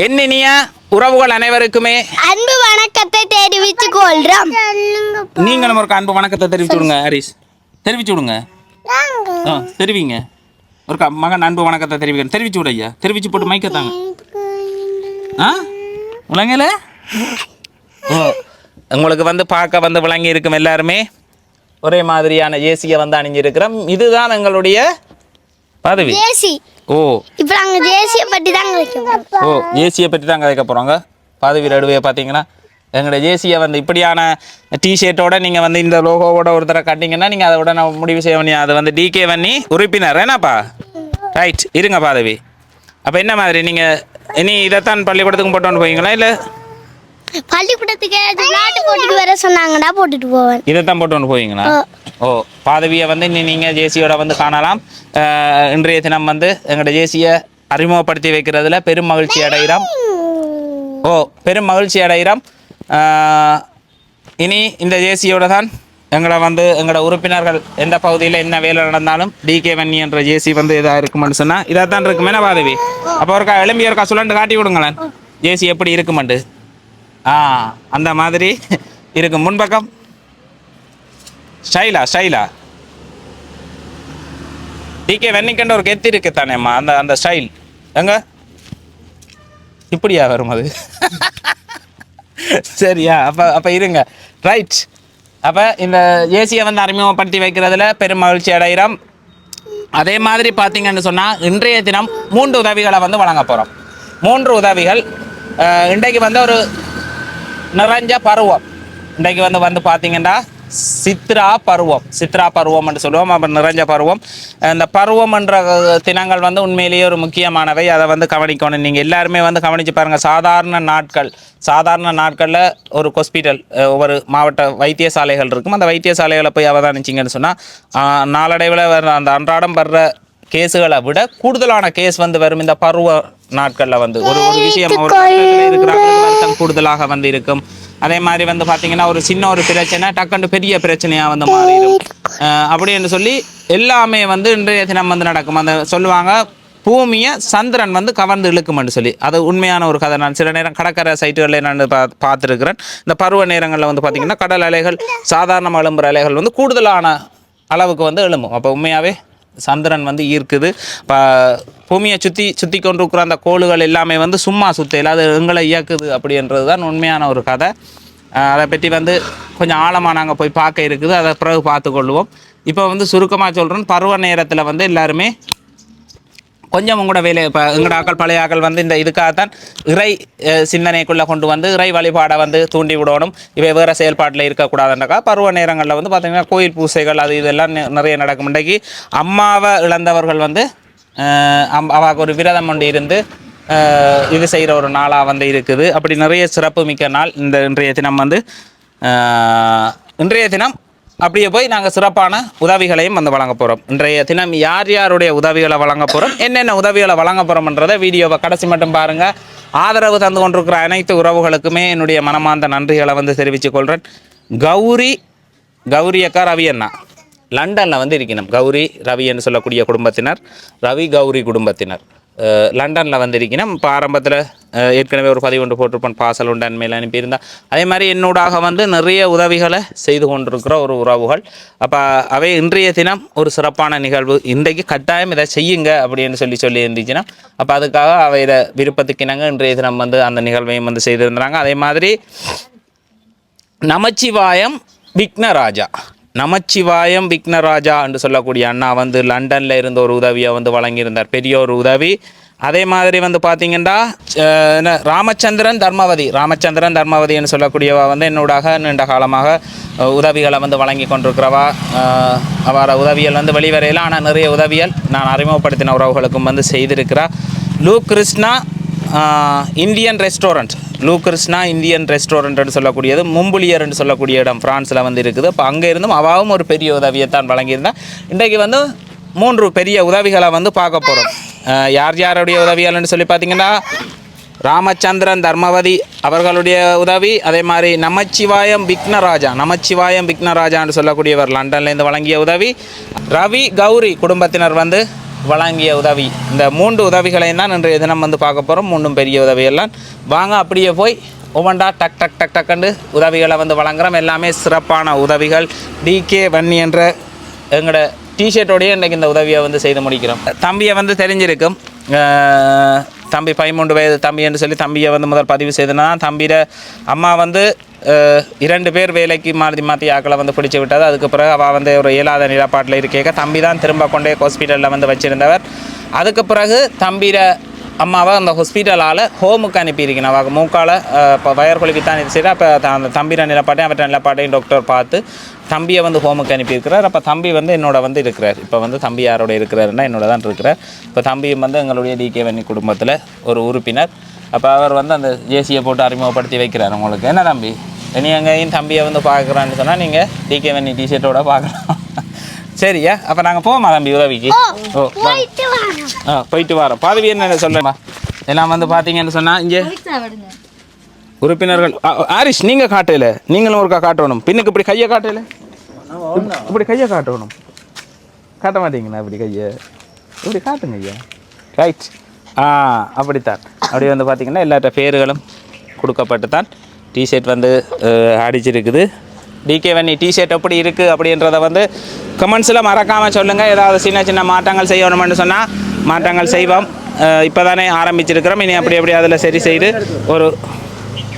என்னினிய உறவுகள் அனைவருக்குமே அன்பு வணக்கத்தை தெரிவித்துக் கொள்றோம். நீங்களும் ஒரு அன்பு வணக்கத்தை தெரிவிச்சு விடுங்க. ஹரிஸ் தெரிவிச்சு விடுங்க. தெரிவிங்க ஒரு மகன் அன்பு வணக்கத்தை தெரிவிச்சு விடு ஐயா. தெரிவிச்சு போட்டு மைக்கத்தாங்க. விளங்கல உங்களுக்கு வந்து பார்க்க வந்து விளங்கி இருக்கும் எல்லாருமே ஒரே மாதிரியான ஏசியை வந்து அணிஞ்சிருக்கிறோம். இதுதான் எங்களுடைய பதவி. ஓ இப்போ நாங்கள் ஜேசியை பற்றி தான் ஓ ஏசியை பற்றி தான் கதைக்க போகிறோங்க. பதவி நடுவே பார்த்தீங்கன்னா எங்களோட ஜேசியை வந்து இப்படியான டிஷர்ட்டோட நீங்கள் வந்து இந்த லோகோவோட ஒருத்தரை கட்டிங்கன்னா நீங்கள் அதை உடனே முடிவு செய்ய வேண்டிய அது வந்து டிகே பண்ணி உறுப்பினர் என்னப்பா ரைட் இருங்க பதவி. அப்போ என்ன மாதிரி நீங்கள் இனி இதைத்தான் பள்ளிக்கூடத்துக்கு போட்டு போவீங்களா இல்லை பள்ளிக்கூடத்துக்கு விளையாட்டு போட்டுட்டு வர சொன்னாங்கடா போட்டுட்டு போவேன். இதைத்தான் போட்டு போவீங்களா? ஓ பாதவியை வந்து நீங்கள் ஜேசியோட வந்து காணலாம். இன்றைய தினம் வந்து எங்களோட ஜேசியை அறிமுகப்படுத்தி வைக்கிறதுல பெரும் மகிழ்ச்சி அடைகிறோம். பெரும் மகிழ்ச்சி அடைகிறோம். இனி இந்த ஜேசியோட தான் எங்களை வந்து எங்களோட உறுப்பினர்கள் எந்த பகுதியில் என்ன வேலை நடந்தாலும் டிகே வன்னி என்ற ஜேசி வந்து இதாக இருக்குமென்னு சொன்னால் இதாக தான் இருக்குமே பாதவி. அப்போ ஒருக்கா எலும்பி ஒருக்கா சொல்லண்டு காட்டி விடுங்களேன் ஜேசி எப்படி இருக்குமெண்டு. அந்த மாதிரி இருக்கும். முன்பக்கம் ஸ்டைலா டிகே வெண்ணிக்கண்ட ஒரு கெத்தி இருக்கு தானேம்மா அந்த அந்த ஸ்டைல் எங்க இப்படியா வரும் அது? சரியா? அப்போ இருங்க ரைட். அப்போ இந்த ஏசியை வந்து அறிமுகப்படுத்தி வைக்கிறதுல பெரும் மகிழ்ச்சி அடைகிறோம். அதே மாதிரி பார்த்தீங்கன்னு சொன்னால் இன்றைய தினம் 3 உதவிகளை வந்து வழங்க போகிறோம். 3 உதவிகள். இன்றைக்கு வந்து ஒரு நிறைஞ்ச பருவம். இன்றைக்கு வந்து பார்த்தீங்கன்னா சித்ரா பருவம் என்று சொல்லுவோம். அப்போ நிறைஞ்ச பருவம். இந்த பருவம் என்ற தினங்கள் வந்து உண்மையிலேயே ஒரு முக்கியமானவை. அதை வந்து கவனிக்கணும். நீங்கள் எல்லாருமே வந்து கவனித்து பாருங்கள். சாதாரண நாட்களில் ஒரு ஹாஸ்பிட்டல் ஒவ்வொரு மாவட்ட வைத்தியசாலைகள் இருக்கும். அந்த வைத்தியசாலைகளை போய் அவதானிச்சிங்கன்னு சொன்னால் நாளடைவில் வர்ற அந்த அன்றாடம் வர்ற கேஸுகளை விட கூடுதலான கேஸ் வந்து வரும் இந்த பருவ நாட்களில் வந்து ஒரு விஷயம் இருக்கிறாங்க கூடுதலாக வந்து இருக்கும். அதே மாதிரி வந்து பார்த்தீங்கன்னா ஒரு சின்ன ஒரு பிரச்சனை டக்குன்னு பெரிய பிரச்சனையாக வந்து மாறிடும். அப்படின்னு சொல்லி எல்லாமே வந்து இன்றைய தினம் வந்து நடக்கும். அந்த சொல்லுவாங்க பூமியை சந்திரன் வந்து கவர்ந்து இழுக்கும்னு சொல்லி. அது உண்மையான ஒரு கதை. நான் சில நேரம் கடற்கரை சைட்டுகளில் நான் பார்த்துருக்கிறேன். இந்த பருவ நேரங்களில் வந்து பார்த்திங்கன்னா கடல் அலைகள் சாதாரண எழும்புற அலைகள் வந்து கூடுதலான அளவுக்கு வந்து எழும்பும். அப்போ உண்மையாகவே சந்திரன் வந்து ஈர்க்குது. இப்போ பூமியை சுற்றி கொண்டிருக்கிற அந்த கோள்கள் எல்லாமே வந்து சும்மா சுத்தையில் அது எங்களை இயக்குது அப்படின்றது தான் உண்மையான ஒரு கதை. அதை பற்றி வந்து கொஞ்சம் ஆழமாக நாங்கள் போய் பார்க்க இருக்குது. அதை பிறகு பார்த்துக்கொள்வோம். இப்போ வந்து சுருக்கமாக சொல்கிறோம். பருவ நேரத்தில் வந்து எல்லாருமே கொஞ்சம் உங்களோட வேலை இப்போ எங்களோட ஆக்கள் பழைய ஆக்கள் வந்து இந்த இதுக்காகத்தான் இறை சிந்தனைக்குள்ளே கொண்டு வந்து இறை வழிபாடை வந்து தூண்டி விடணும். இவை வேறு செயல்பாட்டில் இருக்கக்கூடாதுன்றக்கா பருவ நேரங்களில் வந்து பார்த்திங்கன்னா கோயில் பூசைகள் அது இதெல்லாம் நிறைய நடக்கும். இன்றைக்கு அம்மாவை இழந்தவர்கள் வந்து அவாவுக்கு ஒரு விரதம் கொண்டு இருந்து இது செய்கிற ஒரு நாளாக வந்து இருக்குது. அப்படி நிறைய சிறப்பு மிக்க நாள் இந்த இன்றைய தினம் வந்து. இன்றைய தினம் அப்படியே போய் நாங்கள் சிறப்பான உதவிகளையும் வந்து வழங்க போகிறோம். இன்றைய தினம் யாருடைய உதவிகளை வழங்க போகிறோம், என்னென்ன உதவிகளை வழங்க போகிறோம்ன்றதை வீடியோவை கடைசி மட்டும் பாருங்கள். ஆதரவு தந்து கொண்டிருக்கிற அனைத்து உறவுகளுக்குமே என்னுடைய மனமார்ந்த நன்றிகளை வந்து தெரிவித்துக் கொள்கிறேன். கௌரி அக்கா ரவி அண்ணா லண்டனில் வந்து இருக்கணும். கௌரி ரவி என்று சொல்லக்கூடிய குடும்பத்தினர், ரவி கௌரி குடும்பத்தினர் லண்டனில் வந்து இருக்கணும். இப்போ ஆரம்பத்தில் ஏற்கனவே ஒரு பதிவு ஒன்று போட்டிருப்பேன். பாசல் உண்டு அண்மையில் அனுப்பியிருந்தேன். அதே மாதிரி என்னோடாக வந்து நிறைய உதவிகளை செய்து கொண்டிருக்கிற ஒரு உறவுகள். அப்போ அவை இன்றைய தினம் ஒரு சிறப்பான நிகழ்வு, இன்றைக்கு கட்டாயம் இதை செய்யுங்க அப்படின்னு சொல்லி இருந்துச்சுன்னா அப்போ அதுக்காக அவையில் விருப்பத்துக்கினங்க இன்றைய தினம் வந்து அந்த நிகழ்வையும் வந்து செய்திருந்தாங்க. அதே மாதிரி நமச்சிவாயம் விக்னராஜா என்று சொல்லக்கூடிய அண்ணா வந்து லண்டனில் இருந்த ஒரு உதவியை வந்து வழங்கியிருந்தார். பெரிய ஒரு உதவி. அதே மாதிரி வந்து பார்த்திங்கன்னா ராமச்சந்திரன் தர்மவதி என்று சொல்லக்கூடியவா வந்து என்னோடாக நீண்ட காலமாக உதவிகளை வந்து வழங்கி கொண்டிருக்கிறவா. அவர உதவியல் வந்து வெளிவரையில் ஆனால் நிறைய உதவியல் நான் அறிமுகப்படுத்தின உறவுகளுக்கும் வந்து செய்திருக்கிறா. இந்தியன் ரெஸ்டாரண்ட் சொல்லக்கூடியது மும்புலியர் என்று சொல்லக்கூடிய இடம் பிரான்ஸில் வந்து இருக்குது. அப்போ அங்கே இருந்தும் அவாவும் ஒரு பெரிய உதவியை தான் வழங்கியிருந்தேன். இன்றைக்கு வந்து 3 பெரிய உதவிகளை வந்து பார்க்க போகிறோம். யாருடைய உதவியால்னு சொல்லி பார்த்தீங்கன்னா ராமச்சந்திரன் தர்மவதி அவர்களுடைய உதவி. அதே மாதிரி நமச்சிவாயம் விக்னராஜான்னு சொல்லக்கூடியவர் லண்டன்லேருந்து வழங்கிய உதவி. ரவி கௌரி குடும்பத்தினர் வந்து வழங்கிய உதவி. இந்த 3 உதவிகளையும் தான் இன்றைய தினம் வந்து பார்க்க போகிறோம். 3 பெரிய உதவியெல்லாம் வாங்க அப்படியே போய் ஒவ்வொன்றா டக் டக் டக் டக்குன்னு உதவிகளை வந்து வழங்குகிறோம். எல்லாமே சிறப்பான உதவிகள். டிகே வன்னி என்ற எங்களோட டிஷர்ட்டோடையே இன்றைக்கு இந்த உதவியை வந்து செய்து முடிக்கிறோம். தம்பியை வந்து தெரிஞ்சிருக்கும், தம்பி 13 வயது தம்பி என்று சொல்லி தம்பியை வந்து முதல் பதிவு செய்தனா. தம்பியோட அம்மா வந்து 2 பேர் வேலைக்கு மாற்றி ஆக்களை வந்து பிடிச்சி விட்டது. அதுக்கு பிறகு அவள் வந்து ஒரு இயலாத நிலப்பாட்டில் இருக்க தம்பி தான் திரும்ப கொண்டே ஹாஸ்பிட்டலில் வந்து வச்சுருந்தவர். அதுக்கு பிறகு தம்பியோட அம்மாவை அந்த ஹாஸ்பிட்டலால் ஹோமுக்கு அனுப்பியிருக்கேன். அவள் மூக்கால் இப்போ வயர்கொலிக்கு தான் இது செய்கிறேன். அப்போ அந்த தம்பியோட நிலப்பாட்டையும் அவற்ற நிலப்பாட்டையும் டாக்டர் பார்த்து தம்பியை வந்து ஹோமுக்கு அனுப்பியிருக்கிறார். அப்போ தம்பி வந்து என்னோட வந்து இருக்கிறார். இப்போ வந்து தம்பி யாரோட இருக்கிறாருன்னா என்னோட தான் இருக்கிறார். இப்போ தம்பியும் வந்து எங்களுடைய டிகே வன்னி குடும்பத்தில் ஒரு உறுப்பினர். அப்போ அவர் வந்து அந்த ஜேசியை போட்டு அறிமுகப்படுத்தி வைக்கிறார். உங்களுக்கு என்ன தம்பி, இனி எங்கேயும் தம்பியை வந்து பார்க்குறான்னு சொன்னால் நீங்கள் டிகே வன்னி டிஷர்ட்டோட பார்க்கலாம். சரியா, அப்போ நாங்கள் போவோமா தம்பி உதவிக்கு? போயிட்டு வரோம். பதவி என்ன சொல்லுமா எல்லாம் வந்து பார்த்தீங்கன்னு சொன்னால் இங்கே உறுப்பினர்கள் ஆரிஷ் நீங்கள் காட்டல, நீங்களும் ஒருக்கா காட்டணும். பின்னுக்கு இப்படி கையை காட்டல, இப்படி கையை காட்டணும். காட்ட மாட்டீங்களா இப்படி கையை? இப்படி காட்டுங்க ஐயா. ரைட், அப்படித்தான். அப்படி வந்து பார்த்தீங்கன்னா எல்லாத்த பேர்களும் கொடுக்கப்பட்டு தான் டிஷர்ட் வந்து அடிச்சிருக்குது. டிகே வன்னி டிஷர்ட் எப்படி இருக்குது அப்படின்றத வந்து கமெண்ட்ஸில் மறக்காமல் சொல்லுங்கள். ஏதாவது சின்ன சின்ன மாற்றங்கள் செய்யணும்னு சொன்னால் மாற்றங்கள் செய்வோம். இப்போ தானே ஆரம்பிச்சிருக்கிறோம். இனி அப்படி அதில் சரி செய்து ஒரு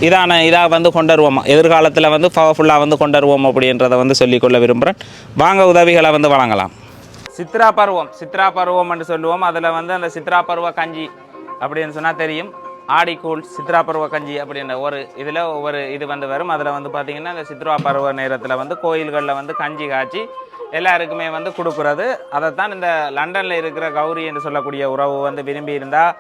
இதாக வந்து கொண்டு வருவோம். எதிர்காலத்தில் வந்து பவர்ஃபுல்லாக வந்து கொண்டு வருவோம் அப்படின்றத வந்து சொல்லிக்கொள்ள விரும்புகிறேன். வாங்க உதவிகளை வந்து வழங்கலாம். சித்ரா பருவம் என்று சொல்லுவோம். அதில் வந்து அந்த சித்ரா பருவ கஞ்சி அப்படின்னு சொன்னால் தெரியும். ஆடிக்கூழ் சித்ரா பருவ கஞ்சி அப்படின்ற ஒரு இதில் ஒவ்வொரு இது வந்து வரும். அதில் வந்து பார்த்திங்கன்னா இந்த சித்ரா பருவ நேரத்தில் வந்து கோயில்களில் வந்து கஞ்சி காய்ச்சி எல்லாருக்குமே வந்து கொடுக்குறது. அதைத்தான் இந்த லண்டனில் இருக்கிற கௌரி என்று சொல்லக்கூடிய உறவு வந்து விரும்பி இருந்தால்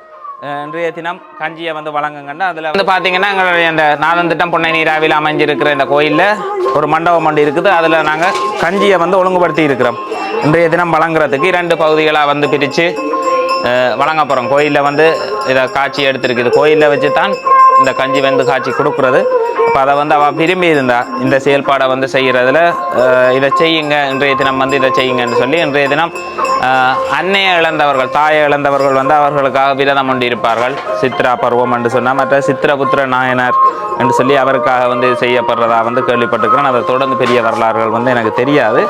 இன்றைய தினம் கஞ்சியை வந்து வழங்குங்கன்னு. அதில் வந்து பார்த்திங்கன்னா எங்களுடைய அந்த நாதந்திட்டம் பொன்னை நீராவில் அமைஞ்சிருக்கிற இந்த கோயிலில் ஒரு மண்டபம் ஒன்று இருக்குது. அதில் நாங்கள் கஞ்சியை வந்து ஒழுங்குபடுத்தி இருக்கிறோம். இன்றைய தினம் வழங்குறதுக்கு 2 பகுதிகளாக வந்து பிரித்து வழங்க போகிறோம். கோயிலில் வந்து இதை காட்சி எடுத்துருக்குது. கோயிலில் வச்சு தான் இந்த கஞ்சி வந்து காட்சி கொடுக்குறது. அப்போ அதை வந்து அவள் விரும்பி இருந்தா இந்த செயல்பாடை வந்து செய்கிறதுல இதை செய்யுங்க, இன்றைய தினம் வந்து இதை செய்யுங்கன்னு சொல்லி இன்றைய தினம் அன்னையை இழந்தவர்கள், தாயை இழந்தவர்கள் வந்து அவர்களுக்காக விரதம் கொண்டு இருப்பார்கள். சித்ரா பருவம் என்று சொன்னால் மற்ற சித்திரபுத்திர நாயனார் என்று சொல்லி அவருக்காக வந்து செய்யப்படுறதா வந்து கேள்விப்பட்டிருக்கிறேன். அதை தொடர்ந்து பெரிய வரலாறுகள் வந்து எனக்கு தெரியாது.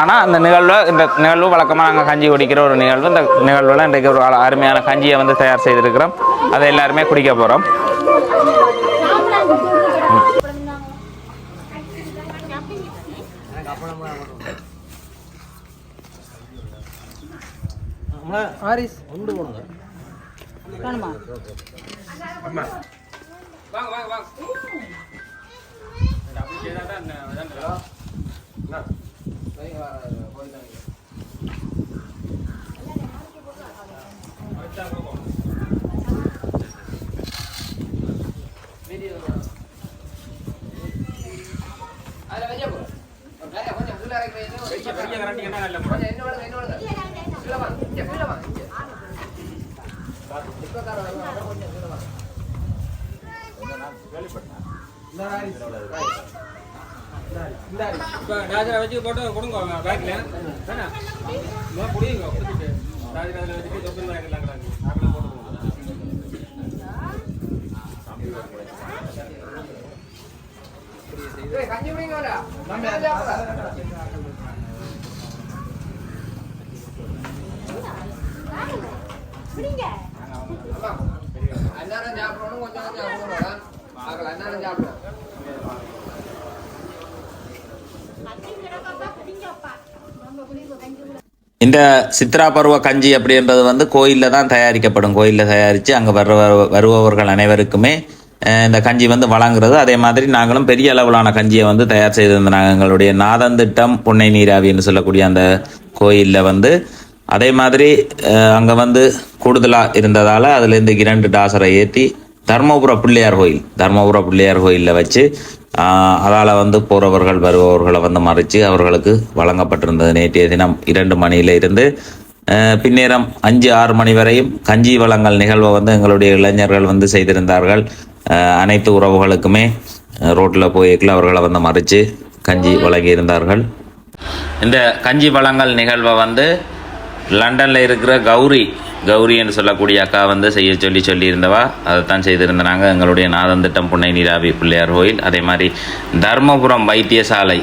ஆனால் இந்த நிகழ்வு வழக்கமாக நாங்கள் கஞ்சி குடிக்கிற ஒரு நிகழ்வு. இந்த நிகழ்வில் இன்றைக்கு ஒரு அருமையான கஞ்சியை வந்து தயார் செய்திருக்கிறோம். அதை எல்லாருமே குடிக்க போகிறோம். இந்த சித்ரா பருவ கஞ்சி அப்படின்றது வந்து கோயிலில் தான் தயாரிக்கப்படும். கோயிலில் தயாரித்து அங்கே வருபவர்கள் அனைவருக்குமே இந்த கஞ்சி வந்து வழங்குறது. அதே மாதிரி நாங்களும் பெரிய அளவிலான கஞ்சியை வந்து தயார் செய்திருந்தாங்க. எங்களுடைய நாதந்திட்டம் பொன்னை நீராவின்னு சொல்லக்கூடிய அந்த கோயிலில் வந்து அதே மாதிரி அங்கே வந்து கூடுதலாக இருந்ததால் அதுலேருந்து 2 டாசரை ஏற்றி தர்மபுர பிள்ளையார் கோயிலில் வச்சு அதால் வந்து போகிறவர்கள் வருபவர்களை வந்து மறைச்சு அவர்களுக்கு வழங்கப்பட்டிருந்தது. நேற்றைய தினம் 2 மணியில இருந்து பின்னேரம் 5-6 மணி வரையும் கஞ்சி வழங்கல் நிகழ்வை வந்து எங்களுடைய இளைஞர்கள் வந்து செய்திருந்தார்கள். அனைத்து உறவுகளுக்குமே ரோட்டில் போய்க்குள்ள அவர்களை வந்து மறைச்சு கஞ்சி வழங்கியிருந்தார்கள். இந்த கஞ்சி வழங்கல் நிகழ்வை வந்து லண்டனில் இருக்கிற கௌரி என்று சொல்லக்கூடிய அக்கா வந்து சொல்லியிருந்தவா அதை தான் செய்திருந்தாங்க. எங்களுடைய நாதந்திட்டம் புன்னை நீராவி பிள்ளையார் கோயில், அதே மாதிரி தர்மபுரம் வைத்தியசாலை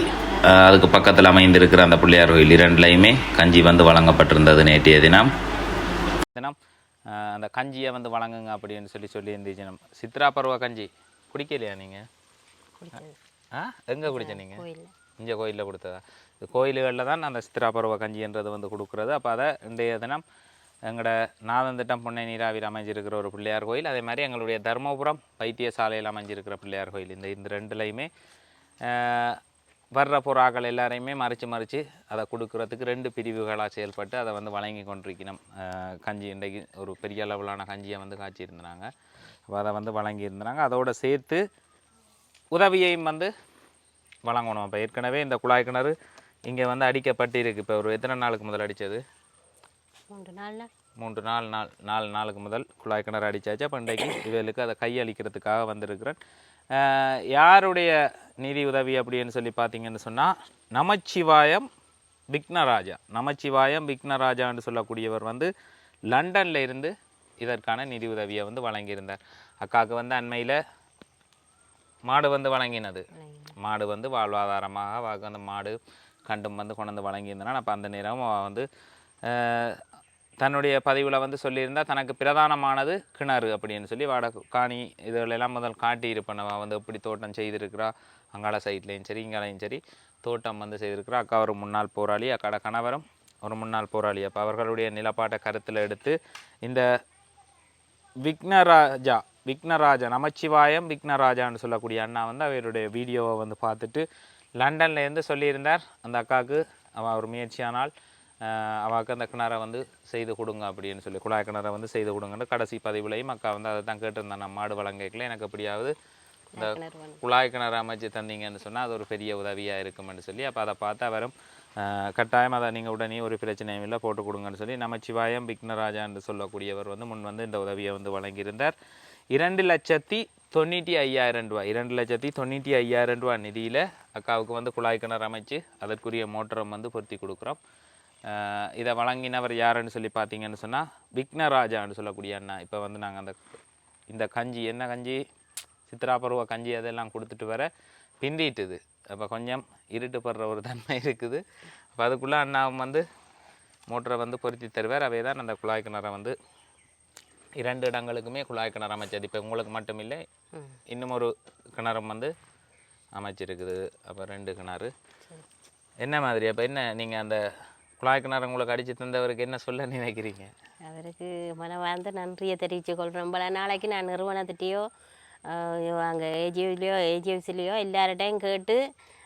அதுக்கு பக்கத்தில் அமைந்திருக்கிற அந்த பிள்ளையார் கோயில் இரண்டுலையுமே கஞ்சி வந்து வழங்கப்பட்டிருந்தது நேற்றைய தினம். அந்த கஞ்சியை வந்து வழங்குங்க அப்படின்னு சொல்லியிருந்துச்சு. சித்ரா பருவ கஞ்சி குடிக்கலையா நீங்கள்? எங்கே குடிச்ச நீங்கள்? இங்கே கோயிலில் கொடுத்ததா? கோயில்களில் தான் அந்த சித்ரா பருவ கஞ்சின்றது வந்து கொடுக்குறது. அப்போ அதை இன்றைய தினம் எங்களோட நாதந்திட்டம் புன்னை நீராவியில் அமைஞ்சிருக்கிற ஒரு பிள்ளையார் கோயில், அதே மாதிரி எங்களுடைய தர்மபுரம் வைத்தியசாலையில் அமைஞ்சிருக்கிற பிள்ளையார் கோயில், இந்த ரெண்டுலையுமே வர்ற புறாக்கள் எல்லாரையுமே மறித்து அதை கொடுக்குறதுக்கு 2 பிரிவுகளாக செயல்பட்டு அதை வந்து வழங்கி கொண்டிருக்கணும். கஞ்சி இன்றைக்கு ஒரு பெரிய அளவிலான கஞ்சியை வந்து காய்ச்சியிருந்தாங்க. அப்போ அதை வந்து வழங்கியிருந்தாங்க. அதோடு சேர்த்து உதவியையும் வந்து வழங்கணும். அப்போ ஏற்கனவே இந்த குழாய் கிணறு இங்கே வந்து அடிக்கப்பட்டு இருக்குது. இப்போ ஒரு எத்தனை நாளுக்கு முதல் அடித்தது? 4 நாளுக்கு முதல் குழாய் கிணறு அடித்தாச்சு. அப்போ இன்றைக்கு இவர்களுக்கு அதை கையளிக்கிறதுக்காக வந்திருக்கிறேன். யாருடைய நிதி உதவி அப்படின்னு சொல்லி பார்த்தீங்கன்னு சொன்னால் நமச்சிவாயம் விக்னராஜான்னு சொல்லக்கூடியவர் வந்து லண்டனில் இருந்து இதற்கான நிதி உதவியை வந்து வழங்கியிருந்தார். அக்காவுக்கு வந்து அண்மையில் மாடு வந்து வழங்கினது. மாடு வந்து வாழ்வாதாரமாக அந்த மாடு கண்டும் வந்து கொண்டு வந்து வழங்கியிருந்தனா. அப்போ அந்த நேரம் வந்து தன்னுடைய பதிவில் வந்து சொல்லியிருந்தால் தனக்கு பிரதானமானது கிணறு அப்படின்னு சொல்லி காணி இதுகளெல்லாம் முதல் காட்டியிருப்பேன். வந்து எப்படி தோட்டம் செய்திருக்கிறா, அங்காள சைட்லேயும் சரி இங்காலையும் சரி தோட்டம் வந்து செய்திருக்கிறா. அக்கா ஒரு முன்னாள் போராளி, அக்காட கணவரும் ஒரு முன்னாள் போராளி. அப்போ அவர்களுடைய நிலப்பாட்டை கருத்தில் எடுத்து இந்த விக்னராஜா நமச்சிவாயம் விக்னராஜான்னு சொல்லக்கூடிய அண்ணா வந்து அவருடைய வீடியோவை வந்து பார்த்துட்டு லண்டன்லேருந்து சொல்லியிருந்தார் அந்த அக்காவுக்கு அவள் ஒரு முயற்சியானால் அவாவுக்கு அந்த கிணறை வந்து செய்து கொடுங்க அப்படின்னு சொல்லி, குழாய் கிணறை வந்து செய்து கொடுங்கன்னு கடைசி பதிவுலையும் அக்கா வந்து அதை தான் கேட்டிருந்தேன். நான் மாடு வழங்கல எனக்கு எப்படியாவது இந்த குழாய் கிணறு அமைச்சு தந்தீங்கன்னு சொன்னால் அது ஒரு பெரிய உதவியாக இருக்குமென்னு சொல்லி, அப்போ அதை பார்த்து அவரும் கட்டாயம் அதை நீங்கள் உடனே ஒரு பிரச்சனையும் இல்லை போட்டு கொடுங்கன்னு சொல்லி நமச்சிவாயம் விக்னராஜா என்று சொல்லக்கூடியவர் வந்து முன் வந்து இந்த உதவியை வந்து வழங்கியிருந்தார். 2,95,000 ரூபா 2,95,000 ரூபா நிதியில் அக்காவுக்கு வந்து குழாய் கிணறு அமைச்சு அதற்குரிய மோட்டரம் வந்து பொருத்தி கொடுக்குறோம். இதை வழங்கினவர் யாருன்னு சொல்லி பார்த்தீங்கன்னு சொன்னால் விக்னராஜான்னு சொல்லக்கூடிய அண்ணா. இப்போ வந்து நாங்கள் இந்த கஞ்சி என்ன கஞ்சி சித்ரா பருவ கஞ்சி அதெல்லாம் கொடுத்துட்டு வர பிந்திட்டுது. அப்போ கொஞ்சம் இருட்டுப்படுற ஒரு தன்மை இருக்குது. அப்போ அதுக்குள்ளே அண்ணாவும் வந்து மோட்டரை வந்து பொருத்தி தருவார். அவை தான் அந்த குழாய் கிணறை வந்து 2 இடங்களுக்குமே குழாய் கிணறு அமைச்சது. இப்போ உங்களுக்கு மட்டும் இல்லை, இன்னும் ஒரு கிணறும் வந்து அமைச்சிருக்குது. அப்போ 2 கிணறு என்ன மாதிரி. அப்போ என்ன நீங்கள் அந்த குழாய் கிணறு உங்களுக்கு அடித்து தந்தவருக்கு என்ன சொல்ல நினைக்கிறீங்க? அவருக்கு மனவார்ந்த நன்றியை தெரிவித்து கொள்கிறேன். பல நாளைக்கு நான் நிறுவனத்திட்டையோ அங்கே ஏஜிஎஃப்சிலையோ எல்லார்டையும் கேட்டு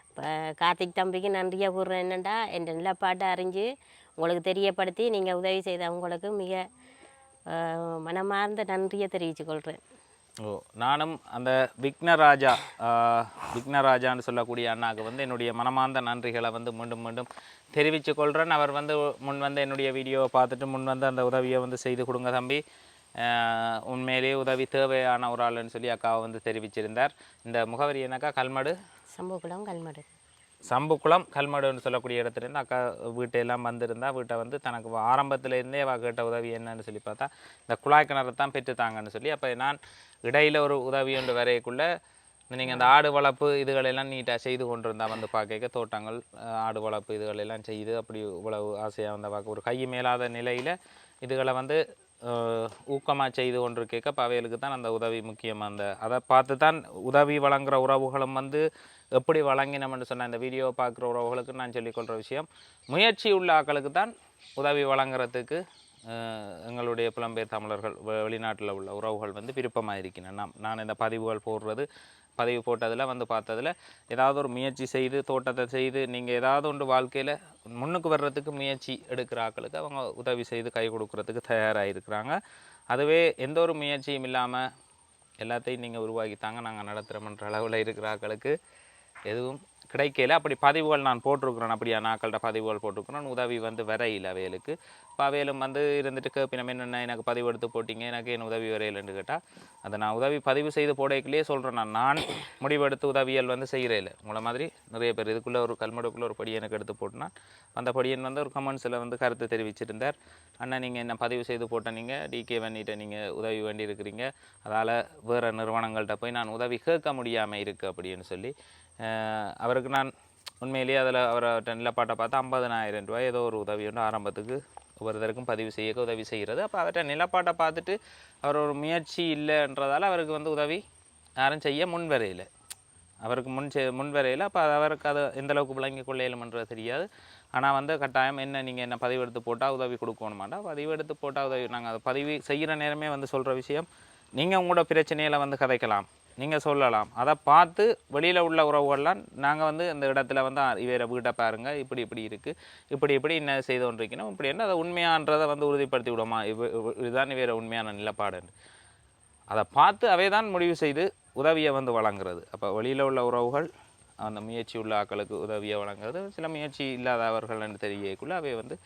இப்போ கார்த்திக் தம்பிக்கு நன்றியை கூறுறேன். என்னென்னா என் நிலப்பாட்டை அறிஞ்சு உங்களுக்கு தெரியப்படுத்தி நீங்கள் உதவி செய்தவங்களுக்கு மிக மனமார்ந்த நன்றியை தெரிவித்து கொள்கிறேன். நானும் அந்த விக்னராஜான்னு சொல்லக்கூடிய அண்ணாவுக்கு வந்து என்னுடைய மனமார்ந்த நன்றிகளை வந்து மீண்டும் மீண்டும் தெரிவித்து கொள்கிறேன். அவர் வந்து முன் வந்து என்னுடைய வீடியோவை பார்த்துட்டு முன் வந்து அந்த உதவியை வந்து செய்து கொடுங்க தம்பி, உண்மையிலேயே உதவி தேவையான ஒரு ஆளுன்னு சொல்லி அக்காவை வந்து தெரிவிச்சிருந்தார். இந்த முகவரி என்னக்கா? கல்மடு சம்புக்குளம் கல்மடுன்னு சொல்லக்கூடிய இடத்துலேருந்து அக்கா வீட்டையெல்லாம் வந்திருந்தா. வீட்டை வந்து தனக்கு ஆரம்பத்திலேருந்தே அவள் கேட்ட உதவி என்னன்னு சொல்லி பார்த்தா இந்த குழாய் கிணறு தான் பெற்றுத்தாங்கன்னு சொல்லி, அப்போ நான் இடையில் ஒரு உதவி ஒன்று வரைக்குள்ளே நீங்கள் அந்த ஆடு வளர்ப்பு இதுகளெல்லாம் நீட்டாக செய்து கொண்டிருந்தா வந்து பார்க்க தோட்டங்கள் ஆடு வளர்ப்பு இதுகளெல்லாம் செய்து அப்படி இவ்வளவு ஆசையாக வந்து பார்க்க ஒரு கை மேலாத நிலையில் இதுகளை வந்து ஊக்கமாக செய்து கொண்டு கேட்க அவைகளுக்கு தான் அந்த உதவி முக்கியம். அதை பார்த்து தான் உதவி வழங்குகிற உறவுகளும் வந்து எப்படி வழங்கினோம்னு சொன்ன இந்த வீடியோவை பார்க்குற உறவுகளுக்கு நான் சொல்லிக்கொள்கிற விஷயம், முயற்சி உள்ள ஆக்களுக்கு தான் உதவி வழங்குறதுக்கு எங்களுடைய புலம்பெயர் தமிழர்கள் வெளிநாட்டில் உள்ள உறவுகள் வந்து விருப்பமாக இருக்கிறேன். நான் இந்த பதிவு போட்டதில் வந்து பார்த்ததில் ஏதாவது ஒரு முயற்சி செய்து தோட்டத்தை செய்து நீங்கள் ஏதாவது ஒன்று வாழ்க்கையில் முன்னுக்கு வர்றதுக்கு முயற்சி எடுக்கிற ஆக்களுக்கு அவங்க உதவி செய்து கை கொடுக்குறதுக்கு தயாராக இருக்கிறாங்க. அதுவே எந்த ஒரு முயற்சியும் இல்லாமல் எல்லாத்தையும் நீங்கள் உருவாக்கித்தாங்க நாங்கள் நடத்துகிறோம்ன்ற அளவில் இருக்கிற ஆக்களுக்கு எதுவும் கிடைக்கல. அப்படி பதிவுகள் நான் போட்டிருக்கிறேன், அப்படியா நாக்கள்கிட்ட பதிவுகள் போட்டிருக்கிறேன், உதவி வந்து வரையில் அவைகளுக்கு. இப்போ அவையிலும் வந்து இருந்துட்டு கேட்பினம் என்னென்ன எனக்கு பதிவு எடுத்து போட்டிங்க, எனக்கு என்ன உதவி வரையில்னு கேட்டால் அதை நான் உதவி பதிவு செய்து போடைக்குள்ளேயே சொல்கிறேன். நான் முடிவெடுத்து உதவியல் வந்து செய்கிறேன். உங்களை மாதிரி நிறைய பேர் இதுக்குள்ளே ஒரு கல்மடுக்குள்ளே ஒரு படி எனக்கு எடுத்து போட்டுனா அந்த படியன் வந்து ஒரு கமெண்ட்ஸில் வந்து கருத்து தெரிவிச்சிருந்தார். அண்ணன் நீங்கள் என்ன பதிவு செய்து போட்ட நீங்கள் டிகே பண்ணிட்டு நீங்கள் உதவி வேண்டி இருக்கிறீங்க, அதால் வேறு நிறுவனங்கள்கிட்ட போய் நான் உதவி கேட்க முடியாமல் இருக்குது அப்படின்னு சொல்லி அவருக்கு நான் உண்மையிலேயே அதில் அவர்கிட்ட நிலப்பாட்டை பார்த்து 50,000 ரூபாய் ஏதோ ஒரு உதவி ஒன்று ஆரம்பத்துக்கு ஒவ்வொருத்தருக்கும் பதிவு செய்ய உதவி செய்கிறது. அப்போ அவர்கிட்ட நிலப்பாட்டை பார்த்துட்டு அவர் ஒரு முயற்சி இல்லைன்றதால அவருக்கு வந்து உதவி யாரும் செய்ய முன்வரையில், அவருக்கு முன்வரையில். அப்போ அவருக்கு அது எந்தளவுக்கு விளங்கி கொள்ளையிலும்ன்றது தெரியாது. ஆனால் வந்து கட்டாயம் என்ன நீங்கள் என்ன பதிவு எடுத்து போட்டால் உதவி கொடுக்கணுமாண்டா, பதிவு எடுத்து போட்டால் உதவி நாங்கள் அதை பதிவு செய்கிற நேரமே வந்து சொல்கிற விஷயம், நீங்கள் உங்களோட பிரச்சனையில் வந்து கதைக்கலாம், நீங்கள் சொல்லலாம். அதை பார்த்து வெளியில் உள்ள உறவுகள்லாம் நாங்கள் வந்து இந்த இடத்துல வந்து இவரை வீட்டை பாருங்கள், இப்படி இப்படி இருக்குது, இப்படி என்ன செய்து கொண்டிருக்கணும், இப்படி என்ன அதை உண்மையானதை வந்து உறுதிப்படுத்தி விடுமா, இதுதான் இவர உண்மையான நிலப்பாடுன்னு அதை பார்த்து அவை தான் முடிவு செய்து உதவியை வந்து வழங்குறது. அப்போ வெளியில் உள்ள உறவுகள் அந்த முயற்சி உள்ள ஆக்களுக்கு உதவியை வழங்குறது, சில முயற்சி இல்லாதவர்கள்னு தெரியக்குள்ள அவை வந்து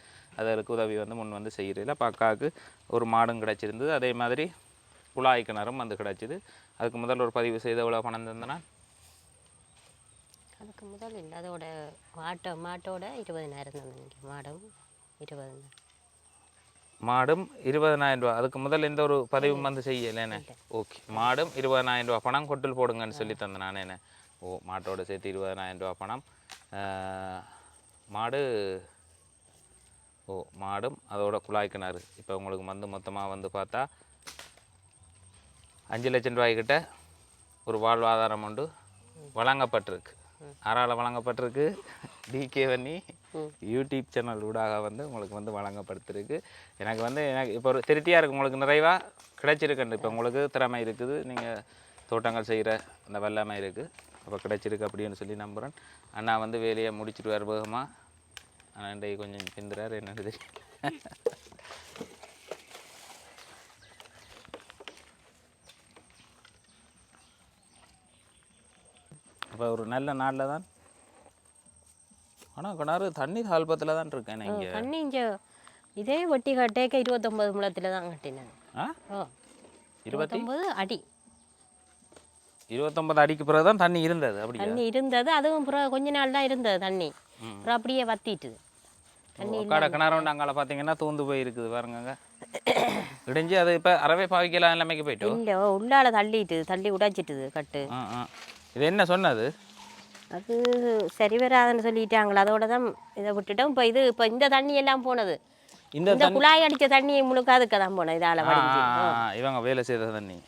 அதற்கு உதவி வந்து முன் வந்து செய்கிறதில்ல. அப்போ அக்காவுக்கு ஒரு மாடும் கிடச்சிருந்தது, அதே மாதிரி குழாய் கிணறும் வந்து கிடச்சிது. அதுக்கு முதல் ஒரு பதிவு செய்த எவ்வளோ பணம் தந்தனா? அதுக்கு முதல் இல்லை, அதோட மாட்டோட 20,000 தந்தீங்க. மாடும் 20,000. மாடும் 20,000 ரூபா. அதுக்கு முதல் எந்த ஒரு பதிவும் வந்து செய்யலைண்ணே. ஓகே, மாடும் 20,000 ரூபா பணம் கொட்டில் போடுங்கன்னு சொல்லி தந்தேன் நான். என்ன ஓ, மாட்டோடு சேர்த்து 20,000 ரூபா பணம். மாடு மாடும் அதோட குழாய் கிணறு இப்போ உங்களுக்கு வந்து மொத்தமாக வந்து பார்த்தா 5 லட்சம் ரூபாய்க்கிட்ட ஒரு வாழ்வாதாரம் உண்டு வழங்கப்பட்டிருக்கு. யாரால் வழங்கப்பட்டிருக்கு? டிகே வன்னி யூடியூப் சேனல் ஊடாக வந்து உங்களுக்கு வந்து வழங்கப்படுத்திருக்கு. எனக்கு இப்போ ஒரு திருப்தியாக இருக்குது, உங்களுக்கு நிறைவாக கிடைச்சிருக்குன்னு. இப்போ உங்களுக்கு திறமை இருக்குது, நீங்கள் தோட்டங்கள் செய்கிற அந்த வல்லமை இருக்குது, அப்போ கிடைச்சிருக்கு அப்படின்னு சொல்லி நம்புகிறேன். அண்ணா வந்து வேலையை முடிச்சுட்டு வர வேகமாக, அண்ணாண்டை கொஞ்சம் பிந்துறாரு என்னது. அப்போ ஒரு நல்ல நாளில் தான். ஆனால் கிணறு தண்ணி தாழ்பத்தில் தான் இருக்கேன். இங்கே தண்ணி இங்கே இதே வட்டி கட்டேக்க 29 முழத்தில் தான் கட்டினேன். 29 அடி. 29 அடிக்கு பிறகு தான் தண்ணி இருந்தது. அப்படி தண்ணி இருந்தது, அதுவும் பிறகு கொஞ்ச நாள் தான் இருந்தது தண்ணி. அப்புறம் அப்படியே வத்திட்டுது தண்ணி. கடை கிணறு ஒன்று அங்கால பார்த்தீங்கன்னா தூந்து போய் இருக்குது பாருங்க, இடிஞ்சு அது இப்போ அறவே பாவிக்கலாம் எல்லாமே போயிட்டு. இல்லை, உள்ளால தள்ளி உடைச்சிட்டுது கட்டு. இது என்ன சொன்னது? அது சரி வராதுன்னு சொல்லிட்டாங்களா, அதோட தான் இதை விட்டுட்டோம். இப்போ இந்த தண்ணி எல்லாம் போனது, இந்த குழாய் அடித்த தண்ணி முழுக்க அதுக்கு தான் போனது. இதால் இவங்க வேலை செய்த தண்ணி.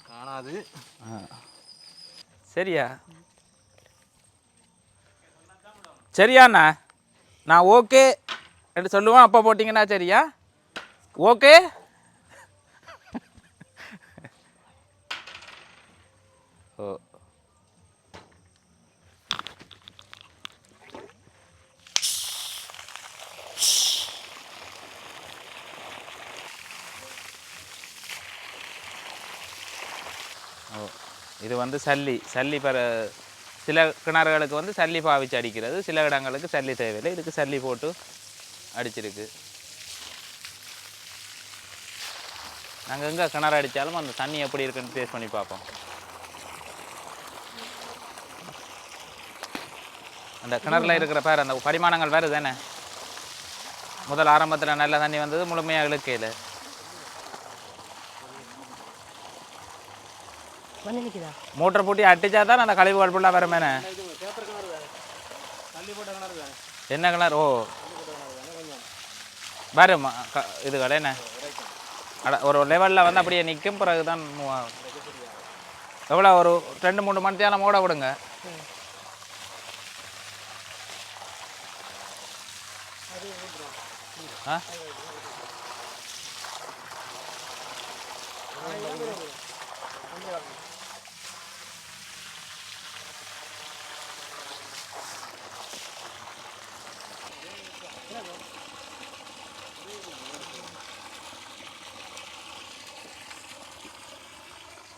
காணாது. சரியா சரியாண்ணா, நான் ஓகே என்று சொல்லுவேன், அப்போ போட்டிங்கன்னா சரியா? ஓகே. ஓ இது வந்து சல்லி சில கிணறுகளுக்கு வந்து சல்லி பாவிச்சு அடிக்கிறது, சில இடங்களுக்கு சல்லி தேவையில்லை. இதுக்கு சல்லி போட்டு அடிச்சிருக்கு. நாங்கள் எங்கே கிணறு அடித்தாலும் அந்த தண்ணி எப்படி இருக்குன்னு டேஸ்ட் பண்ணி பார்ப்போம். அந்த கிணறுல இருக்கிற பேர் அந்த பரிமாணங்கள் வேறு தானே. முதல் ஆரம்பத்தில் நல்ல தண்ணி வந்தது, முழுமையாக இழுக்கையில் மோட்டர் போட்டி அட்டிச்சா தான் அந்த கழிவுகள் ஃபுல்லாக வரமேனே. என்ன கிணறு? ஓ வரும் இதுகள் என்ன ஒரு லெவலில் வந்து அப்படியே நிற்கும், பிறகு தான் மூவ் ஆகும். எவ்வளோ ஒரு 2-3 மணி நேரம் ஓட விடுங்க. ஆ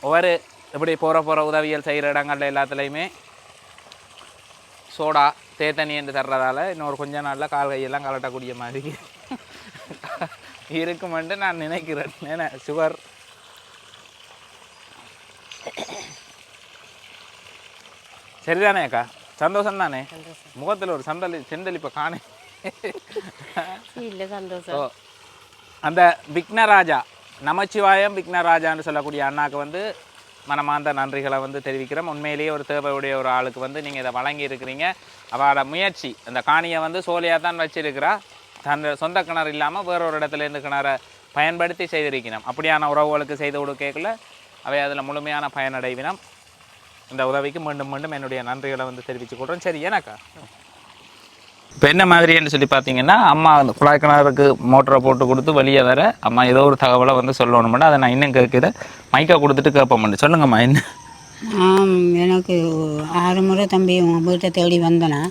ஒவ்வொரு இப்படி போகிற உதவிகள் செய்கிற இடங்கள்ல எல்லாத்துலேயுமே சோடா தேத்தண்ணி என்று தர்றதால இன்னொரு கொஞ்ச நாளில் கால் கையெல்லாம் கலட்டக்கூடிய மாதிரி இருக்குமென்று நான் நினைக்கிறேன். ஏன்னா சுகர் சரிதானே அக்கா? சந்தோஷம் தானே? முகத்தில் ஒரு செந்தளிப்பை காணே. இல்லை சந்தோஷம். அந்த விக்னராஜா நமச்சிவாயம் விக்னராஜான்னு சொல்லக்கூடிய அண்ணாக்கு வந்து மனமார்ந்த நன்றிகளை வந்து தெரிவிக்கிறோம். உண்மையிலேயே ஒரு தேவையுடைய ஒரு ஆளுக்கு வந்து நீங்கள் இதை வழங்கி இருக்கிறீங்க. அவளோட முயற்சி அந்த காணியை வந்து சோலையாக தான் வச்சிருக்கிறா. தன் சொந்த கிணறு இல்லாமல் வேறொரு இடத்துலேருந்து கிணறை பயன்படுத்தி செய்திருக்கணும். அப்படியான உறவுகளுக்கு செய்து கொடுக்கல அவை அதில் முழுமையான பயனடைவினம். இந்த உதவிக்கு மீண்டும் மீண்டும் என்னுடைய நன்றிகளை வந்து தெரிவித்து கொள்கிறோம். சரி ஏனாக்கா இப்போ என்ன மாதிரின்னு சொல்லி பார்த்தீங்கன்னா, அம்மா அந்த குழாய் கிணறுக்கு மோட்டரை போட்டு கொடுத்து வெளியே வர அம்மா ஏதோ ஒரு தகவலை வந்து சொல்லணுமெண்டு அதை நான் இன்னும் கேட்குறேன். மைக்கை கொடுத்துட்டு கேட்போம்ண்டு சொல்லுங்கம்மா. என்ன எனக்கு 6 முறை தம்பி உங்கள் வீட்டை தேடி வந்தேனா?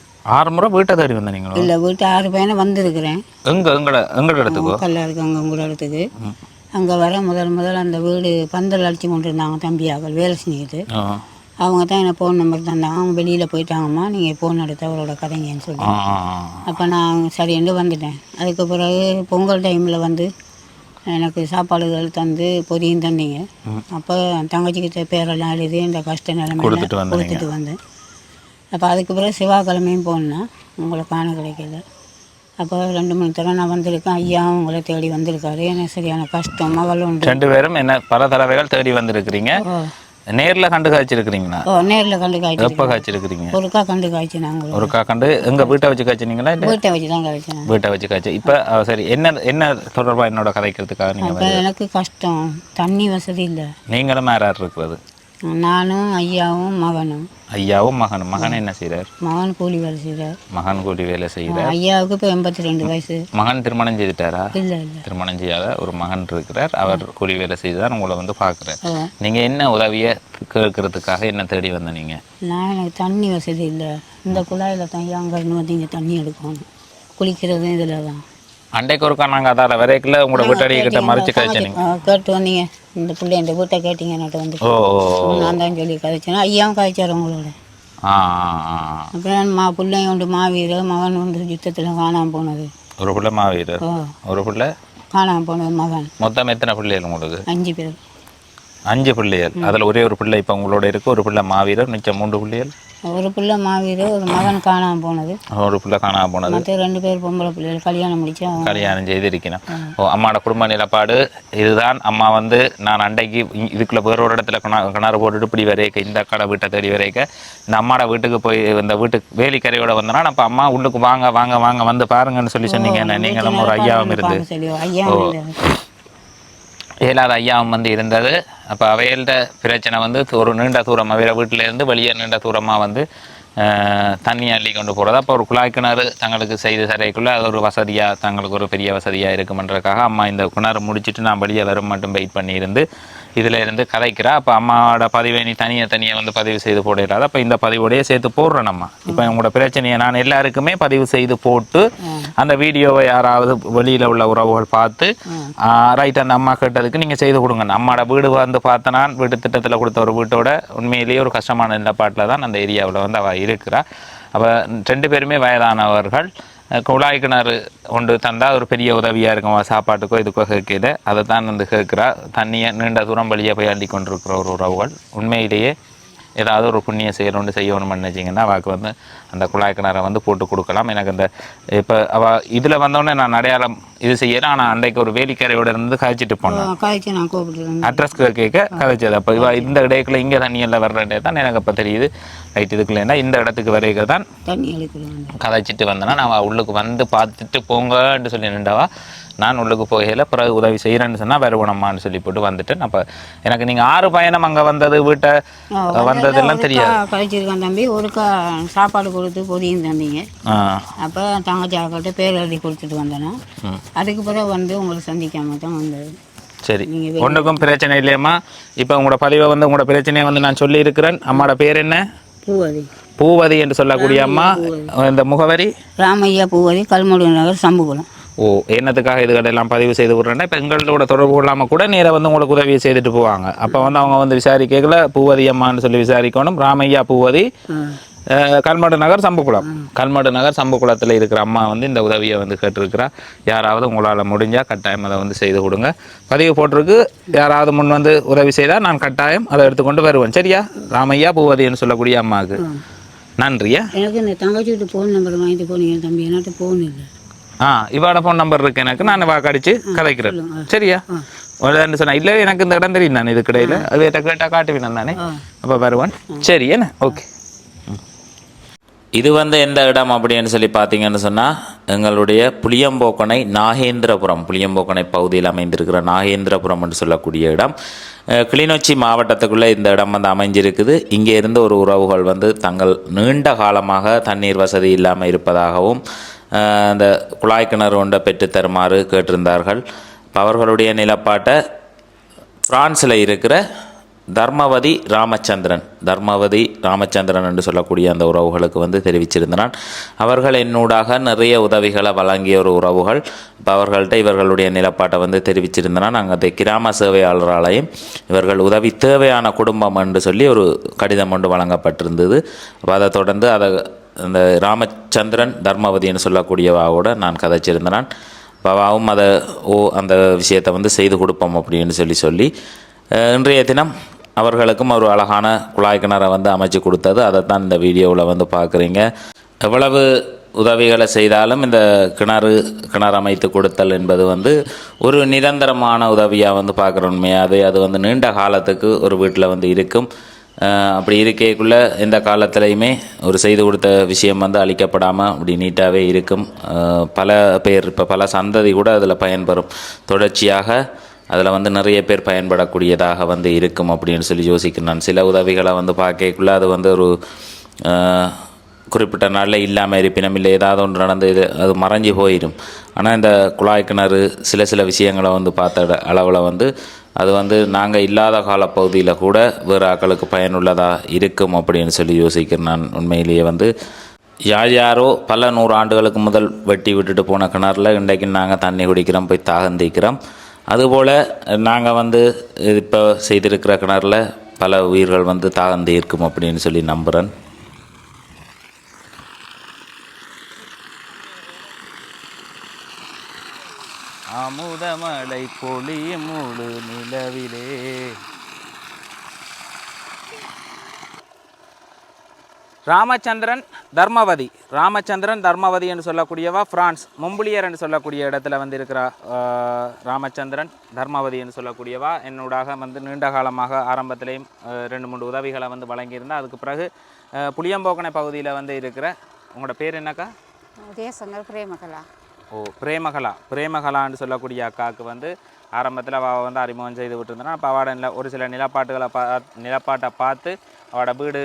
6 முறை வீட்டை தேடி வந்தேன் நீங்களும்? இல்லை, வீட்டை 6 பையனை வந்திருக்கிறேன். எங்களோட இடத்துக்கு கல்ல இருக்கு அங்கே உங்களோட இடத்துக்கு. அங்கே வர முதல் அந்த வீடு பந்தல் அடிச்சு கொண்டு இருந்தாங்க தம்பியாக்கள் வேலை செஞ்சுக்கிட்டு. அவங்க தான் எனக்கு ஃபோன் நம்பர் தந்தாங்க. அவங்க வெளியில் போயிட்டாங்கம்மா, நீங்கள் ஃபோன் எடுத்து அவரோட கதைங்கன்னு சொல்லி. அப்போ நான் சரின்னு வந்துட்டேன். அதுக்கு பிறகு பொங்கல் டைமில் வந்து எனக்கு சாப்பாடுகள் தந்து பொரியும் தந்தீங்க. அப்போ தங்கச்சிக்கிட்ட பேரெல்லாம் எழுதி இந்த கஷ்ட நிலைமையில கொடுத்துட்டு வந்தேன். அப்போ அதுக்கு பிறகு செவ்வாய்க்கிழமையும் போனேன்னா உங்களை காண கிடைக்கல. அப்போ 2-3 தடவை நான் வந்திருக்கேன். ஐயாவும் உங்களை தேடி வந்திருக்காரு. எனக்கு சரியான கஷ்டம். மகள் உண்டு. 2 பேரும் என்ன பல தடவைகள் தேடி வந்திருக்கிறீங்க. நேரில் கண்டு காய்ச்சிருக்கிறீங்களா? நேரில் கண்டு காய்ச்சி. எப்போ காய்ச்சிருக்கிறீங்க? ஒருக்கா கண்டு காய்ச்சி. நாங்கள் ஒருக்கா கண்டு எங்கள் வீட்டை வச்சு காய்ச்சினீங்களா? இல்லை, வீட்டை வச்சு தான் காய்ச்சினேன். வீட்டை வச்சு காய்ச்சி. இப்போ சரி, என்ன தொடர்பாக என்னோட கதைக்கிறதுக்காக நீங்கள்? எனக்கு கஷ்டம், தண்ணி வசதி இல்லை. நீங்களும் யார் இருக்கிறது? நானும் ஐயாவும் மகனும். ஐயாவும் மகனும். மகன் என்ன செய்கிறார்? மகன் கூலி வேலை செய்கிறார். மகன் கூலி வேலை செய்கிறார். ஐயாவுக்கு இப்போ 82 வயசு. மகன் திருமணம் செய்துட்டாரா? இல்லை இல்லை, திருமணம் செய்யாத ஒரு மகன் இருக்கிறார். அவர் கூலி வேலை செய்து தான் உங்களை வந்து பார்க்குறார். நீங்கள் என்ன உதவியை கேட்கறதுக்காக என்ன தேடி வந்த நீங்கள்? நான் எனக்கு தண்ணி வசதி இல்லை. இந்த குழாயில் தான் அங்கேருந்து வந்து இங்கே தண்ணி எடுக்கணும். குளிக்கிறதும் இதில் தான். அண்டைக்கு ஒருக்கா நாங்கள் அதால் வரைக்குள்ள உங்களோட வீட்டடிக்கிட்ட மறைச்சு கழிச்சினீங்க. கேட்டு வந்தீங்க. இந்த பிள்ளை என் வீட்டை கேட்டீங்க என்கிட்ட வந்து. நான் தான் சொல்லி கதைச்சேன். ஐயாவும் கதைச்சார் உங்களோட. அப்புறம் பிள்ளைங்க உண்டு மாவீரர், மகன் உண்டு யுத்தத்தில் காணாமல் போனது. ஒரு பிள்ளை மாவீரர், ஒரு பிள்ளை காணாமல் போனது மகன். மொத்தம் எத்தனை பிள்ளைகள் உங்களுக்கு? 5 பேர். 5 பிள்ளைகள். அதில் ஒரே ஒரு பிள்ளை இப்போ உங்களோட இருக்குது. ஒரு பிள்ளை மாவீரர், மிச்சம் 3 பிள்ளைகள். ஒரு பிள்ளை மாவீரர், ஒரு மகன் காணாமல் போனது. ஒரு பிள்ளை காணாமல் போனது. மற்ற 2 பேர் பொம்பளை பிள்ளைகள் கல்யாணம் முடிச்சு கல்யாணம் செய்திருக்கணும். அம்மாவோட குடும்ப நிலப்பாடு இதுதான். அம்மா வந்து நான் அண்டைக்கு இதுக்குள்ள வேற ஒரு இடத்துல கிணறு போட்டுட்டு இப்படி வரைக்க இந்த கடை வீட்டை தேடி வரைக்க இந்த அம்மாவோட வீட்டுக்கு போய் இந்த வீட்டுக்கு வேலிக்கரையோட வந்தனா அப்போ அம்மா உள்ளுக்கு வாங்க வாங்க வாங்க வந்து பாருங்கன்னு சொல்லி சொன்னீங்க. நீங்களும் ஒரு ஐயாவும் இருந்து ஏழாவது ஐயாவும் வந்து இருந்தது. அப்போ அவையல்ட பிரச்சனை வந்து ஒரு நீண்ட தூரம் வேறு வீட்டிலேருந்து வெளியே நீண்ட தூரமாக வந்து தண்ணி அள்ளி கொண்டு போகிறது. அப்போ ஒரு குழாய் கிணறு தங்களுக்கு செய்து தரைக்குள்ளே அது ஒரு வசதியாக தங்களுக்கு ஒரு பெரிய வசதியாக இருக்குமன்றதுக்காக அம்மா இந்த கிணறு முடிச்சுட்டு நான் வெளியே வரும் மட்டும் வெயிட் பண்ணியிருந்து இதில் இருந்து கதைக்கிறா. அப்போ அம்மாவோட பதிவை நீ தனியாக வந்து பதிவு செய்து போடுறாது. அப்போ இந்த பதிவோடையே சேர்த்து போடுறேன் நம்ம. இப்போ உங்களோட பிரச்சனையை நான் எல்லாருக்குமே பதிவு செய்து போட்டு அந்த வீடியோவை யாராவது வெளியில் உள்ள உறவுகள் பார்த்து ரைட் அந்த அம்மா கேட்டதுக்கு நீங்கள் செய்து கொடுங்க. அம்மாவோட வீடு வந்து பார்த்தனா வீட்டு திட்டத்தில் கொடுத்த ஒரு வீட்டோட உண்மையிலேயே ஒரு கஷ்டமான நிலப்பாட்டில் தான் அந்த ஏரியாவில் வந்து அவள் இருக்கிறா. அப்போ 2 பேருமே வயதானவர்கள். குழாய் கிணறு கொண்டு தந்தால் ஒரு பெரிய உதவியாக இருக்கும். சாப்பாட்டுக்கோ இதுக்கோ கேட்குது. அதை தான் வந்து கேட்குறா. தண்ணியை நீண்ட தூரம் வழியாக போய் அள்ளி கொண்டிருக்கிற ஒரு உறவுகள். உண்மையிலேயே ஏதாவது ஒரு புண்ணிய செயல் செய்யணும்னு நினச்சிங்கன்னா அவளுக்கு வந்து அந்த குழாய் கிணறை வந்து போட்டு கொடுக்கலாம். எனக்கு அந்த இப்போ அவள் இதில் வந்தோடனே நான் அடையாளம் இது செய்யறேன். ஆனால் அன்றைக்கு ஒரு வேலிக்கரையோட இருந்து கதைச்சிட்டு போனேன். அட்ரஸ் கேட்க கதைச்சது. அப்போ இவ இந்த இடைக்குள்ள இங்கே தண்ணி எல்லாம் வர்றதே தான் எனக்கு அப்போ தெரியுது. ரைட் இதுக்குள்ளேன்னா இந்த இடத்துக்கு வரைக்கும் தான் கதைச்சிட்டு வந்தேன்னா நான் உள்ளுக்கு வந்து பார்த்துட்டு போங்கன்னு சொல்லி நின்றவா. நான் உள்ளுக்கு போகையில் பிறகு உதவி செய்கிறேன்னு சொன்னால் வருவனம்மான்னு சொல்லி போட்டு வந்துட்டேன். அப்போ எனக்கு நீங்கள் 6 பயணம் அங்கே வந்தது வீட்டை வந்ததெல்லாம் தெரியாது. கழிச்சிருக்கேன் தம்பி. ஒருக்கா சாப்பாடு கொடுத்து பொதியும் தந்தீங்க. அப்போ தங்கச்சி ஆக்கிட்ட பேர் எழுதி கொடுத்துட்டு வந்தேன்னா அதுக்கு பிறகு வந்து உங்களை சந்திக்காம தான் வந்தது. சரி, ஒன்றுக்கும் பிரச்சனை இல்லையம்மா. இப்போ உங்களோட பதிவை வந்து உங்களோட பிரச்சனையை வந்து நான் சொல்லி இருக்கிறேன். அம்மாவோட பேர் என்ன? பூவதி. பூவதி என்று சொல்லக்கூடிய அம்மா. இந்த முகவரி ராமையா பூவதி, கல்முடு நகர், சம்புகுளம். ஓ என்னத்துக்காக இதுகளெல்லாம் பதிவு செய்து விட்றேன்னா இப்போ எங்களோட தொடர்பு கொள்ளாமல் கூட நேராக வந்து உங்களுக்கு உதவியை செய்துட்டு போவாங்க. அப்போ வந்து அவங்க வந்து விசாரிக்கல பூவதி அம்மான்னு சொல்லி விசாரிக்கணும். ராமையா பூவதி, கல்மடு நகர் சம்புக்குளம். கல்மடு நகர் சம்புக்குளத்தில் இருக்கிற அம்மா வந்து இந்த உதவியை வந்து கேட்டிருக்கிறா. யாராவது உங்களால் முடிஞ்சால் கட்டாயம் அதை வந்து செய்து கொடுங்க. பதிவு போட்டிருக்கு. யாராவது முன் வந்து உதவி செய்தால் நான் கட்டாயம் அதை எடுத்துக்கொண்டு வருவேன். சரியா? ராமையா பூவதின்னு சொல்லக்கூடிய அம்மாவுக்கு நன்றியா. எனக்கு இந்த தங்கச்சிட்டு ஃபோன் நம்பர் வாங்கிட்டு போனீங்க தம்பி, என்கிட்ட ஃபோன் இல்லை. இவாட ஃபோன் நம்பர் இருக்கு எனக்கு, நான் வாக்கடிச்சு கதைக்கிறேன். சரியா? சொன்னேன் இல்லை எனக்கு இந்த இடம் தெரியும், நான் இதுக்கு இடையில அது கேட்டால் காட்டுவேன் தானே, அப்போ வருவேன். சரி என்ன, ஓகே. இது வந்து எந்த இடம் அப்படின்னு சொல்லி பார்த்தீங்கன்னு சொன்னால் எங்களுடைய புளியம்போக்கனை நாகேந்திரபுரம், புளியம்போக்கனை பகுதியில் அமைந்திருக்கிற நாகேந்திரபுரம் என்று சொல்லக்கூடிய இடம் கிளிநொச்சி மாவட்டத்துக்குள்ளே இந்த இடம் வந்து அமைஞ்சிருக்குது. இங்கே இருந்து ஒரு உறவுகள் வந்து தங்கள் நீண்ட காலமாக தண்ணீர் வசதி இல்லாமல் இருப்பதாகவும் அந்த குழாய் கிணறு ஒன்றை பெற்றுத்தருமாறு கேட்டிருந்தார்கள். அவர்களுடைய நிலப்பாட்டை பிரான்ஸில் இருக்கிற தர்மவதி ராமச்சந்திரன் என்று சொல்லக்கூடிய அந்த உறவுகளுக்கு வந்து தெரிவிச்சிருந்தான். அவர்கள் என்னூடாக நிறைய உதவிகளை வழங்கிய ஒரு உறவுகள். இப்போ அவர்கள்ட்ட இவர்களுடைய நிலப்பாட்டை வந்து தெரிவிச்சிருந்தான். அங்கே கிராம சேவையாளராலையும் இவர்கள் உதவி தேவையான குடும்பம் என்று சொல்லி ஒரு கடிதம் ஒன்று வழங்கப்பட்டிருந்தது. அப்போ அதை தொடர்ந்து அந்த ராமச்சந்திரன் தர்மவதின்னு சொல்லக்கூடியவாவோட நான் கதைச்சிருந்தேன். பாவாவும் அந்த விஷயத்தை வந்து செய்து கொடுப்போம் அப்படின்னு சொல்லி இன்றைய தினம் அவர்களுக்கும் ஒரு அழகான குழாய் கிணறை வந்து அமைச்சு கொடுத்தது. அதைத்தான் இந்த வீடியோவில் வந்து பார்க்குறீங்க. எவ்வளவு உதவிகளை செய்தாலும் இந்த கிணறு அமைத்து கொடுத்தல் என்பது வந்து ஒரு நிரந்தரமான உதவியாக வந்து பார்க்குற உண்மையாக அது வந்து நீண்ட காலத்துக்கு ஒரு வீட்டில் வந்து இருக்கும். அப்படி இருக்கைக்குள்ள எந்த காலத்திலையுமே ஒரு செய்து கொடுத்த விஷயம் வந்து அளிக்கப்படாமல் அப்படி நீட்டாகவே இருக்கும். பல பேர் இப்போ பல சந்ததி கூட அதில் பயன்பெறும். தொடர்ச்சியாக அதில் வந்து நிறைய பேர் பயன்படக்கூடியதாக வந்து இருக்கும் அப்படின்னு சொல்லி யோசிக்கிறேன். நான் சில உதவிகளை வந்து பார்க்கக்குள்ள அது வந்து ஒரு குறிப்பிட்ட நாளில் இல்லாமல் இருப்பினும் இல்லை ஏதாவது ஒன்று நடந்து அது மறைஞ்சி போயிடும். ஆனால் இந்த குழாய் கிணறு சில விஷயங்களை வந்து பார்த்த அளவில் வந்து அது வந்து நாங்கள் இல்லாத காலப்பகுதியில் கூட வேறு ஆக்களுக்கு பயனுள்ளதாக இருக்கும் அப்படின்னு சொல்லி யோசிக்கிறேன். நான் உண்மையிலேயே வந்து யாரோ பல 100 ஆண்டுகளுக்கு முதல் வெட்டி விட்டுட்டு போன கிணறுல இன்றைக்கு நாங்கள் தண்ணி குடிக்கிறோம், போய் தாகந்திக்கிறோம். அதுபோல் நாங்கள் வந்து இப்போ செய்திருக்கிற கிணறுல பல உயிர்கள் வந்து தாகந்தி இருக்கும் அப்படின்னு சொல்லி நம்புகிறேன். அமுதமலை பொழியும் முழு நிலவிலே. ராமச்சந்திரன் தர்மவதி என்று சொல்லக்கூடியவா பிரான்ஸ் மொம்பிலியர் என்று சொல்லக்கூடிய இடத்துல வந்து இருக்கிற ராமச்சந்திரன் தர்மவதி என்று சொல்லக்கூடியவா என்னோடாக வந்து நீண்ட காலமாக ஆரம்பத்திலேயும் 2-3 உதவிகளை வந்து வழங்கியிருந்தேன். அதுக்கு பிறகு புளியம்போக்கனை பகுதியில் வந்து இருக்கிற உங்களோட பேர் என்னக்கா? பிரேமகலா. பிரேமகலான்னு சொல்லக்கூடிய அக்காவுக்கு வந்து ஆரம்பத்தில் அவள் வந்து அறிமுகம் செய்து விட்டுருந்தனா. அப்போ அவட ஒரு சில நிலப்பாட்டை பார்த்து அவட வீடு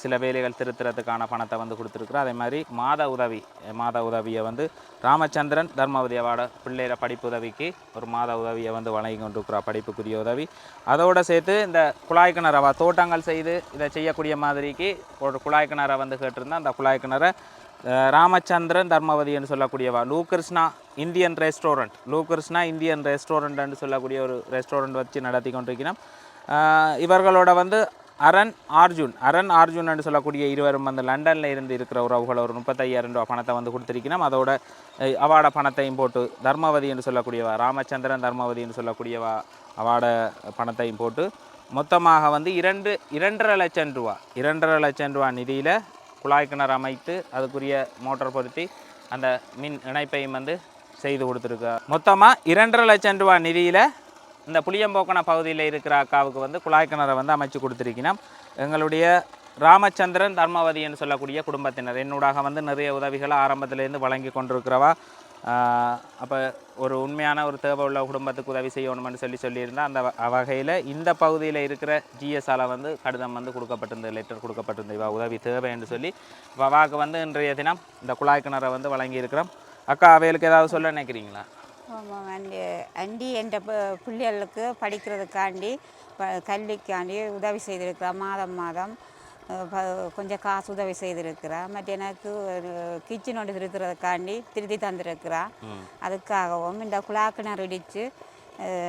சில வேலைகள் திருத்துறதுக்கான பணத்தை வந்து கொடுத்துருக்குறா. அதே மாதிரி மாத உதவியை வந்து ராமச்சந்திரன் தர்மவதி அவட பிள்ளையில படிப்பு உதவிக்கு ஒரு மாத உதவியை வந்து வழங்கி கொண்டிருக்கிறா, படிப்புக்குரிய உதவி. அதோடு சேர்த்து இந்த குழாய் கிணறு அவள் தோட்டங்கள் செய்து இதை செய்யக்கூடிய மாதிரிக்கு ஒரு குழாய் கிணறை வந்து கேட்டிருந்தா. அந்த குழாய் கிணறை ராமச்சந்திரன் தர்மவதி என்று சொல்லக்கூடியவா லூகிருஷ்ணா இந்தியன் ரெஸ்டாரண்ட் என்று சொல்லக்கூடிய ஒரு ரெஸ்டாரண்ட் வச்சு நடத்தி கொண்டிருக்கிறோம். இவர்களோட வந்து அரண் அர்ஜுன் என்று சொல்லக்கூடிய இருவரும் வந்து லண்டனில் இருந்து இருக்கிற உறவுகள் ஒரு 35,000 ரூபா பணத்தை வந்து கொடுத்துருக்கணும். அதோட அவாட பணத்தையும் போட்டு தர்மவதி என்று சொல்லக்கூடியவா ராமச்சந்திரன் தர்மவதி என்று சொல்லக்கூடியவா அவாட பணத்தையும் போட்டு மொத்தமாக வந்து 2.5 லட்சம் ரூபா நிதியில் குழாய் கிணறு அமைத்து அதுக்குரிய மோட்டார் பொருத்தி அந்த மின் இணைப்பையும் வந்து செய்து கொடுத்துருக்கா. மொத்தமாக 2.5 லட்சம் ரூபா நிதியில் இந்த புளியம்போக்கனை பகுதியில் இருக்கிற அக்காவுக்கு வந்து குழாய் கிணறை வந்து அமைச்சு கொடுத்துருக்கணும். எங்களுடைய ராமச்சந்திரன் தர்மவதி என்று சொல்லக்கூடிய குடும்பத்தினர் என்னூடாக வந்து நிறைய உதவிகளை ஆரம்பத்திலேருந்து வழங்கி கொண்டிருக்கிறவா. அப்போ ஒரு உண்மையான ஒரு தேவை உள்ள குடும்பத்துக்கு உதவி செய்யணும்னு சொல்லியிருந்தால் அந்த வகையில் இந்த பகுதியில் இருக்கிற ஜிஎஸ்ஆல வந்து கடிதம் வந்து லெட்டர் கொடுக்கப்பட்டிருந்தது. இவா உதவி தேவை என்று சொல்லி அவாவுக்கு வந்து இன்றைய தினம் இந்த குழாய் கிணறை வந்து வழங்கி இருக்கிறோம். அக்கா அவைகளுக்கு ஏதாவது சொல்ல நினைக்கிறீங்களா? ஆமாம் அண்டி என்ற பிள்ளைகளுக்கு படிக்கிறதுக்காண்டி கல்விக்காண்டி உதவி செய்திருக்கிறோம். மாதம் கொஞ்சம் காசு உதவி செய்திருக்கிறா. மற்ற எனக்கு கிச்சன் ஒன்று திருத்துறதுக்காண்டி திருத்தி தந்திருக்கிறா. அதுக்காகவும் இந்த குழாக்கிணறு இடித்து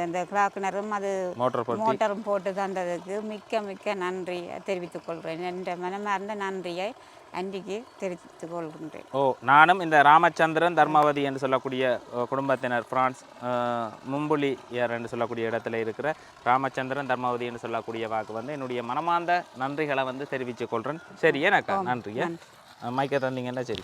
இந்த குழாக்கிணறும் அது மோட்டரும் போட்டு தந்ததுக்கு மிக்க மிக்க நன்றி தெரிவித்துக் கொள்கிறேன். என்ற மனமார்ந்த நன்றியை அன்றைக்கு தெரிவித்துக் கொள்கின்றேன். நானும் இந்த ராமச்சந்திரன் தர்மவதி என்று சொல்லக்கூடிய குடும்பத்தினர் பிரான்ஸ் மும்புலியர் என்று சொல்லக்கூடிய இடத்துல இருக்கிற ராமச்சந்திரன் தர்மவதி என்று சொல்லக்கூடிய வாக்கு வந்து என்னுடைய மனமார்ந்த நன்றிகளை வந்து தெரிவித்துக் கொள்கிறேன். சரி, எனக்கா நன்றியா மைக்க தந்தீங்கன்னா சரி.